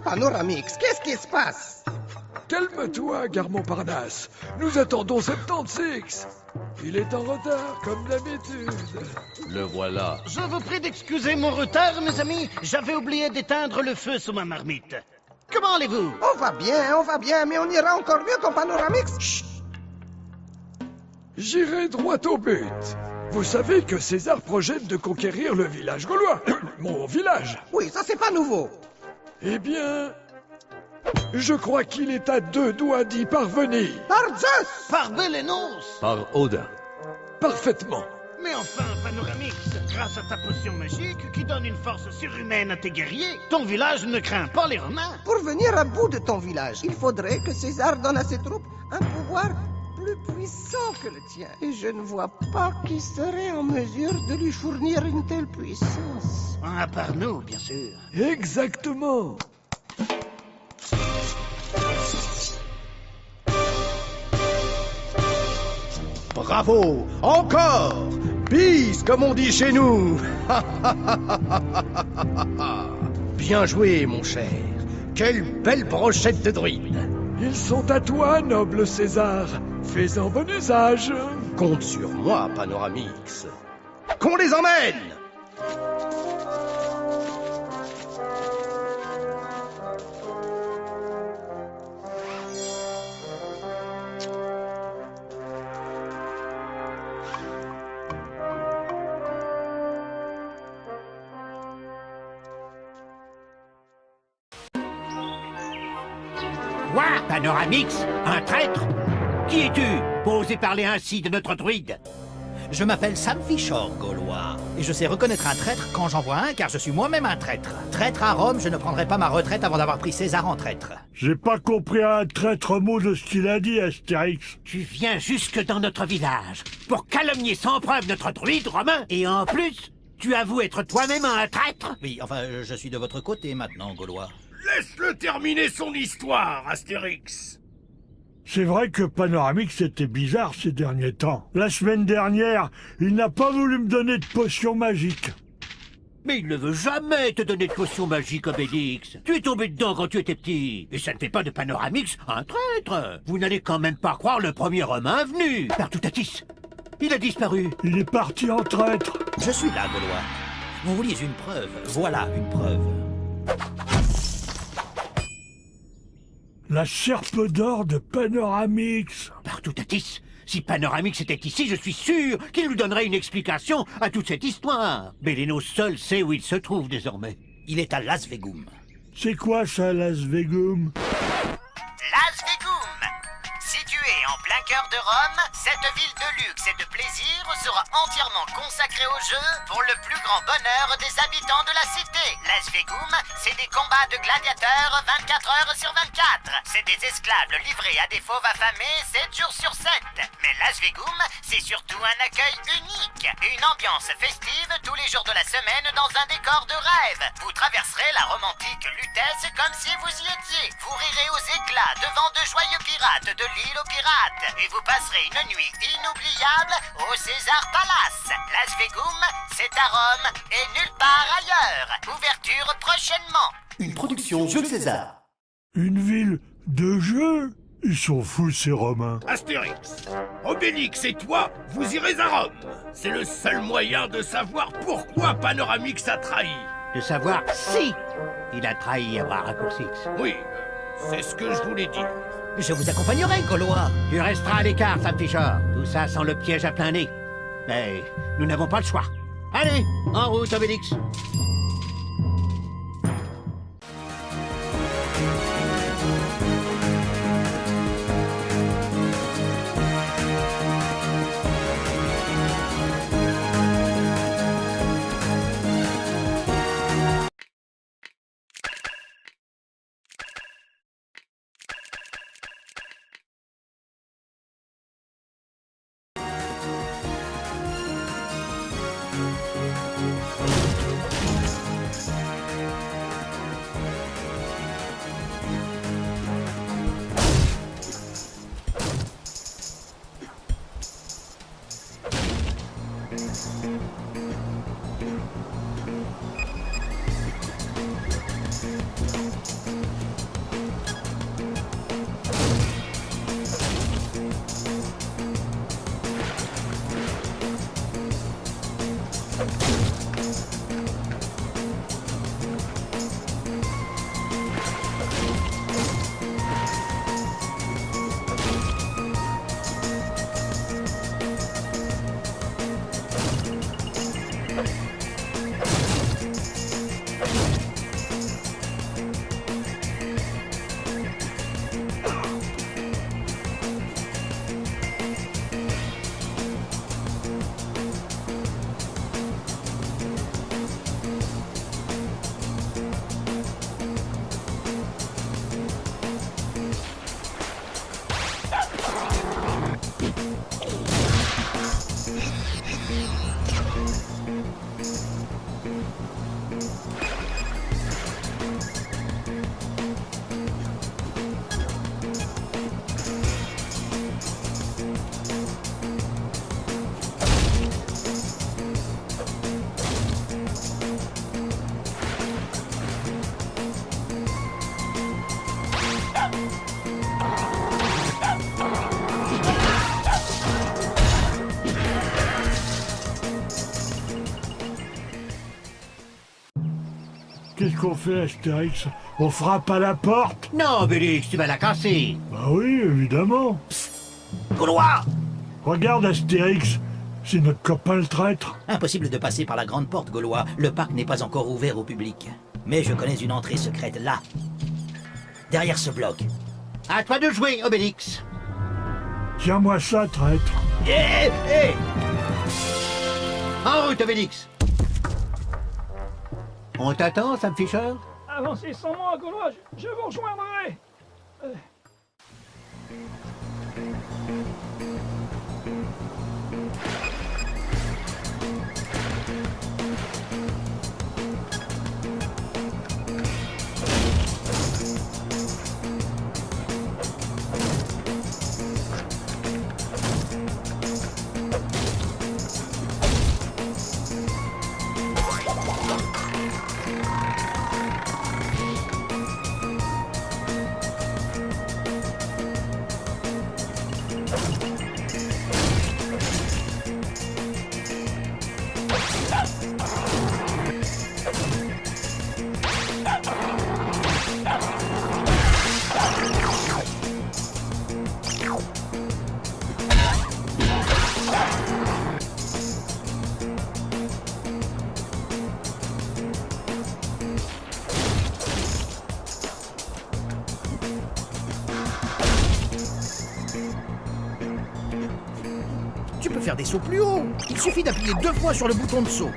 Panoramix, qu'est-ce qui se passe? Calme-toi, Gare Montparnasse. Nous attendons 76. Il est en retard, comme d'habitude. Le voilà. Je vous prie d'excuser mon retard, mes amis. J'avais oublié d'éteindre le feu sous ma marmite. Comment allez-vous? On va bien, mais on ira encore mieux qu'en Panoramix. Chut. J'irai droit au but. Vous savez que César projette de conquérir le village gaulois. Mon village. Oui, ça c'est pas nouveau. Eh bien... je crois qu'il est à 2 doigts d'y parvenir. Par Zeus! Par Bélénos! Par Odin. Parfaitement. Mais enfin, Panoramix, grâce à ta potion magique qui donne une force surhumaine à tes guerriers, ton village ne craint pas les Romains. Pour venir à bout de ton village, il faudrait que César donne à ses troupes un pouvoir plus puissant que le tien. Et je ne vois pas qui serait en mesure de lui fournir une telle puissance. À part nous, bien sûr. Exactement. Bravo! Encore! Bis, comme on dit chez nous! Bien joué, mon cher. Quelle belle brochette de druide! Ils sont à toi, noble César. Fais-en bon usage. Compte sur moi, Panoramix. Qu'on les emmène! Quoi? Panoramix? Un traître? Qui es-tu pour oser parler ainsi de notre druide? Je m'appelle Sam Fisher, Gaulois, et je sais reconnaître un traître quand j'en vois un, car je suis moi-même un traître. Traître à Rome, je ne prendrai pas ma retraite avant d'avoir pris César en traître. J'ai pas compris un traître mot de ce qu'il a dit, Astérix. Tu viens jusque dans notre village pour calomnier sans preuve notre druide romain, et en plus, tu avoues être toi-même un traître? Oui, enfin, je suis de votre côté maintenant, Gaulois. Laisse-le terminer son histoire, Astérix. C'est vrai que Panoramix était bizarre ces derniers temps. La semaine dernière, il n'a pas voulu me donner de potion magique. Mais il ne veut jamais te donner de potion magique, Obélix. Tu es tombé dedans quand tu étais petit. Et ça ne fait pas de Panoramix un traître. Vous n'allez quand même pas croire le premier Romain venu. Partoutatis. Il a disparu. Il est parti en traître. Je suis là, Gaulois. Vous vouliez une preuve. Voilà une preuve. La serpe d'or de Panoramix. Partoutatis. Si Panoramix était ici, je suis sûr qu'il nous donnerait une explication à toute cette histoire. Bélénos seul sait où il se trouve désormais. Il est à Las Vegum. C'est quoi ça, Las Vegum? Las Vegum. Située en plein cœur de Rome, cette ville de luxe et de plaisir sera entièrement consacrée au jeu pour le plus grand bonheur des habitants de la cité. Las Vegum, c'est des combats de gladiateurs 24 heures sur 24. C'est des esclaves livrés à des fauves affamés 7 jours sur 7. Mais Las Vegum, c'est surtout un accueil unique. Une ambiance festive tous les jours de la semaine dans un décor de rêve. Vous traverserez la romantique Lutèce comme si vous y étiez. Vous rirez aux éclats devant de joyeux pirates de l'île aux pirates. Et vous passerez une nuit inoubliable au César Palace. Las Vegum, c'est à Rome et nulle part ailleurs. Ouverture prochainement. Une production Jules César. Une ville de jeu? Ils sont fous ces Romains. Astérix, Obélix et toi, vous irez à Rome. C'est le seul moyen de savoir pourquoi Panoramix a trahi. De savoir si il a trahi à bras raccourcis. Oui, c'est ce que je voulais dire. Je vous accompagnerai, Gaulois. Tu resteras à l'écart, Sam Fisher. Tout ça sans le piège à plein nez. Mais nous n'avons pas le choix. Allez, en route, Obélix. Qu'est-ce qu'on fait, Astérix? On frappe à la porte? Non, Obélix, tu vas la casser. Bah oui, évidemment. Gaulois! Regarde, Astérix, c'est notre copain le traître. Impossible de passer par la grande porte, Gaulois. Le parc n'est pas encore ouvert au public. Mais je connais une entrée secrète là. Derrière ce bloc. À toi de jouer, Obélix. Tiens-moi ça, traître. Hé, hé! En route, Obélix. On t'attend, Sam Fisher? Avancez sans moi, Gaulois, je vous rejoindrai. Tu peux faire des sauts plus haut. Il suffit d'appuyer 2 fois sur le bouton de saut.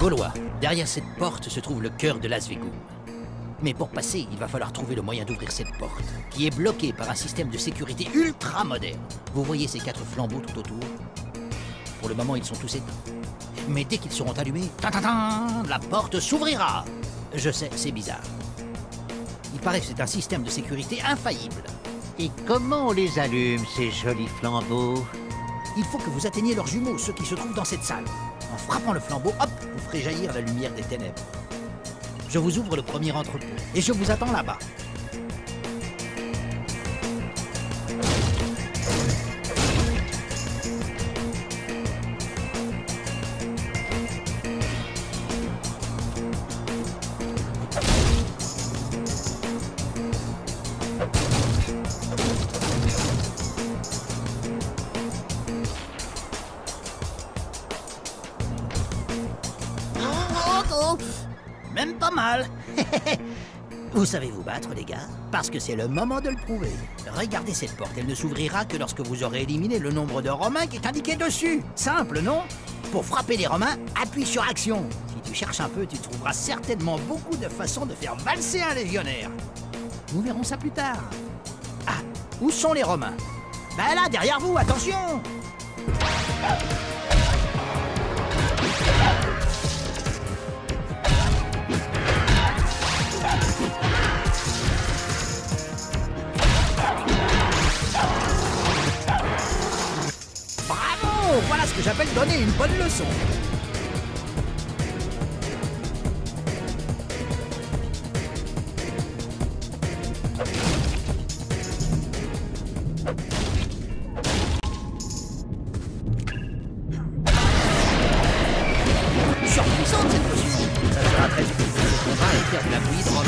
Gaulois, derrière cette porte se trouve le cœur de Las Vegas. Mais pour passer, il va falloir trouver le moyen d'ouvrir cette porte, qui est bloquée par un système de sécurité ultra moderne. Vous voyez ces 4 flambeaux tout autour? Pour le moment, ils sont tous éteints. Mais dès qu'ils seront allumés, la porte s'ouvrira. Je sais, c'est bizarre. Il paraît que c'est un système de sécurité infaillible. Et comment on les allume, ces jolis flambeaux? Il faut que vous atteigniez leurs jumeaux, ceux qui se trouvent dans cette salle. En frappant le flambeau, hop, vous ferez jaillir la lumière des ténèbres. Je vous ouvre le premier entrepôt, et je vous attends là-bas. Même pas mal. Vous savez vous battre, les gars? Parce que c'est le moment de le prouver. Regardez cette porte, elle ne s'ouvrira que lorsque vous aurez éliminé le nombre de Romains qui est indiqué dessus. Simple, non? Pour frapper les Romains, appuie sur Action. Si tu cherches un peu, tu trouveras certainement beaucoup de façons de faire valser un légionnaire. Nous verrons ça plus tard. Ah, où sont les Romains? Ben là, derrière vous, attention! Bravo! Voilà ce que j'appelle donner une bonne leçon. Surpuissante cette potion. Ça sera très utile pour ce combat et faire de la bouillie de Romain.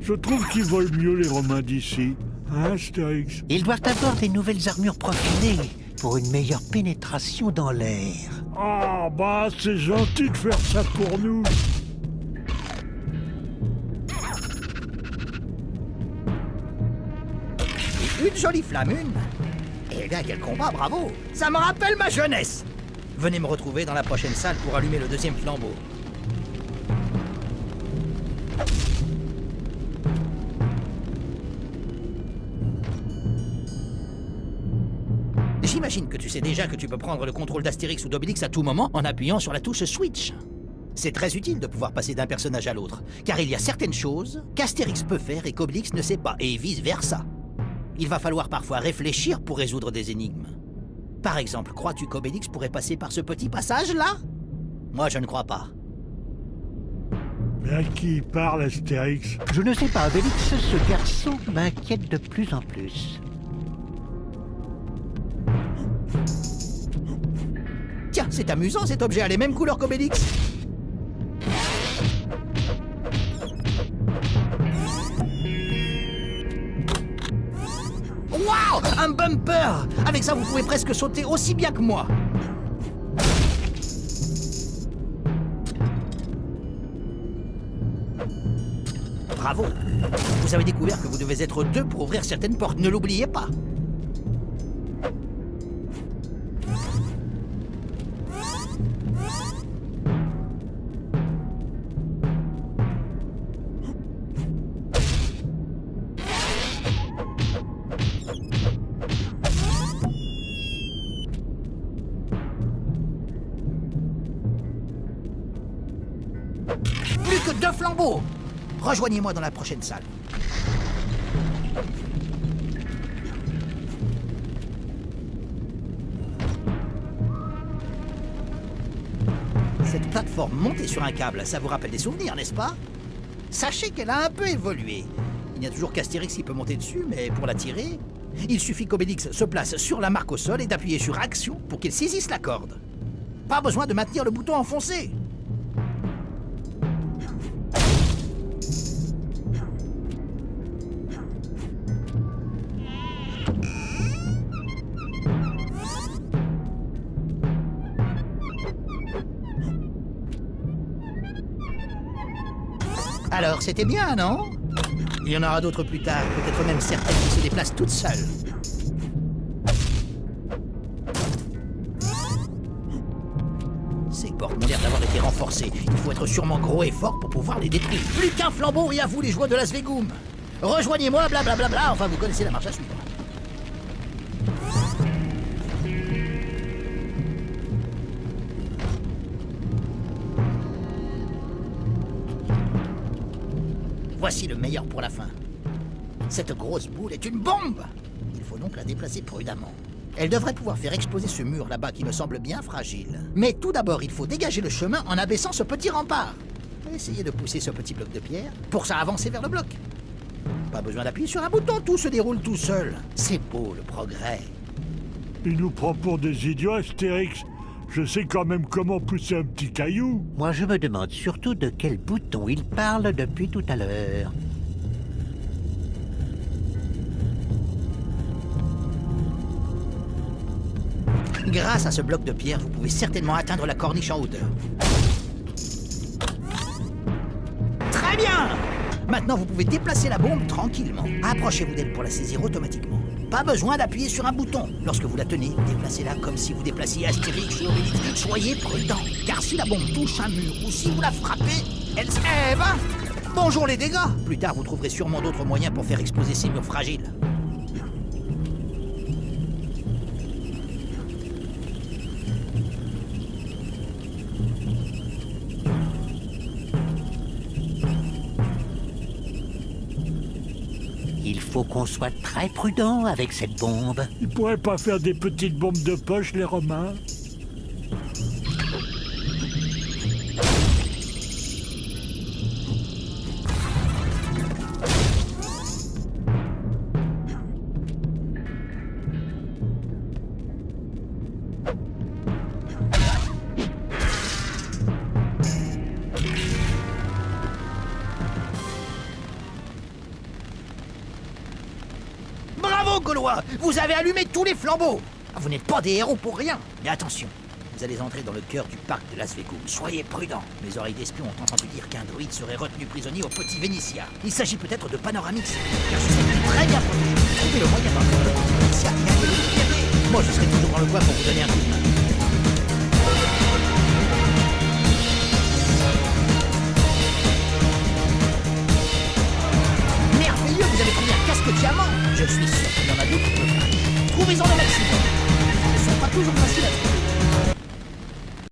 Je trouve qu'ils volent mieux les Romains d'ici. Hein, Astérix? Ils doivent avoir des nouvelles armures profilées pour une meilleure pénétration dans l'air. Ah, bah, c'est gentil de faire ça pour nous. Une jolie flamme, une. Eh bien, quel combat, bravo! Ça me rappelle ma jeunesse! Venez me retrouver dans la prochaine salle pour allumer le deuxième flambeau. J'imagine que tu sais déjà que tu peux prendre le contrôle d'Astérix ou d'Obélix à tout moment en appuyant sur la touche Switch. C'est très utile de pouvoir passer d'un personnage à l'autre, car il y a certaines choses qu'Astérix peut faire et qu'Obélix ne sait pas, et vice-versa. Il va falloir parfois réfléchir pour résoudre des énigmes. Par exemple, crois-tu qu'Obélix pourrait passer par ce petit passage-là? Moi, je ne crois pas. Mais à qui il parle, Astérix? Je ne sais pas, Obélix, ce garçon m'inquiète de plus en plus. Tiens, c'est amusant, cet objet a les mêmes couleurs qu'Obélix. Waouh! Un bumper! Avec ça, vous pouvez presque sauter aussi bien que moi. Bravo! Vous avez découvert que vous devez être deux pour ouvrir certaines portes, ne l'oubliez pas. Plus que 2 flambeaux! Rejoignez-moi dans la prochaine salle. Cette plateforme montée sur un câble, ça vous rappelle des souvenirs, n'est-ce pas? Sachez qu'elle a un peu évolué. Il n'y a toujours qu'Astérix qui peut monter dessus, mais pour la tirer, il suffit qu'Obélix se place sur la marque au sol et d'appuyer sur Action pour qu'il saisisse la corde. Pas besoin de maintenir le bouton enfoncé. Alors, c'était bien, non? Il y en aura d'autres plus tard, peut-être même certaines qui se déplacent toutes seules. Ces portes ont l'air d'avoir été renforcées. Il faut être sûrement gros et fort pour pouvoir les détruire. Plus qu'un flambeau et à vous les joueurs de Las Vegas. Rejoignez-moi, blablabla, enfin vous connaissez la marche à suivre. Voici le meilleur pour la fin. Cette grosse boule est une bombe! Il faut donc la déplacer prudemment. Elle devrait pouvoir faire exploser ce mur là-bas qui me semble bien fragile. Mais tout d'abord, il faut dégager le chemin en abaissant ce petit rempart. Essayez de pousser ce petit bloc de pierre pour ça avancer vers le bloc. Pas besoin d'appuyer sur un bouton, tout se déroule tout seul. C'est beau le progrès. Il nous prend pour des idiots, Astérix. Je sais quand même comment pousser un petit caillou. Moi, je me demande surtout de quel bouton il parle depuis tout à l'heure. Grâce à ce bloc de pierre, vous pouvez certainement atteindre la corniche en hauteur. Très bien! Maintenant, vous pouvez déplacer la bombe tranquillement. Approchez-vous d'elle pour la saisir automatiquement. Pas besoin d'appuyer sur un bouton. Lorsque vous la tenez, déplacez-la comme si vous déplaciez Astérix ou Obélix. Soyez prudent, car si la bombe touche un mur ou si vous la frappez, elle s'ève. Bonjour les dégâts. Plus tard, vous trouverez sûrement d'autres moyens pour faire exploser ces murs fragiles. Il faut qu'on soit très prudent avec cette bombe. Ils pourraient pas faire des petites bombes de poche, les Romains? Gaulois. Vous avez allumé tous les flambeaux. Vous n'êtes pas des héros pour rien. Mais attention, vous allez entrer dans le cœur du parc de Las Vegas. Soyez prudents. Mes oreilles d'espion ont entendu dire qu'un druide serait retenu prisonnier au Petit Vénitia. Il s'agit peut-être de Panoramix, car je sais qu'il est très bien protégé. Trouvez le moyen d'entrer dans le Petit Vénitia et allez le libérer. Moi, je serai toujours dans le coin pour vous donner un coup de main. Merveilleux, vous avez trouvé un casque diamant. Je suis sûr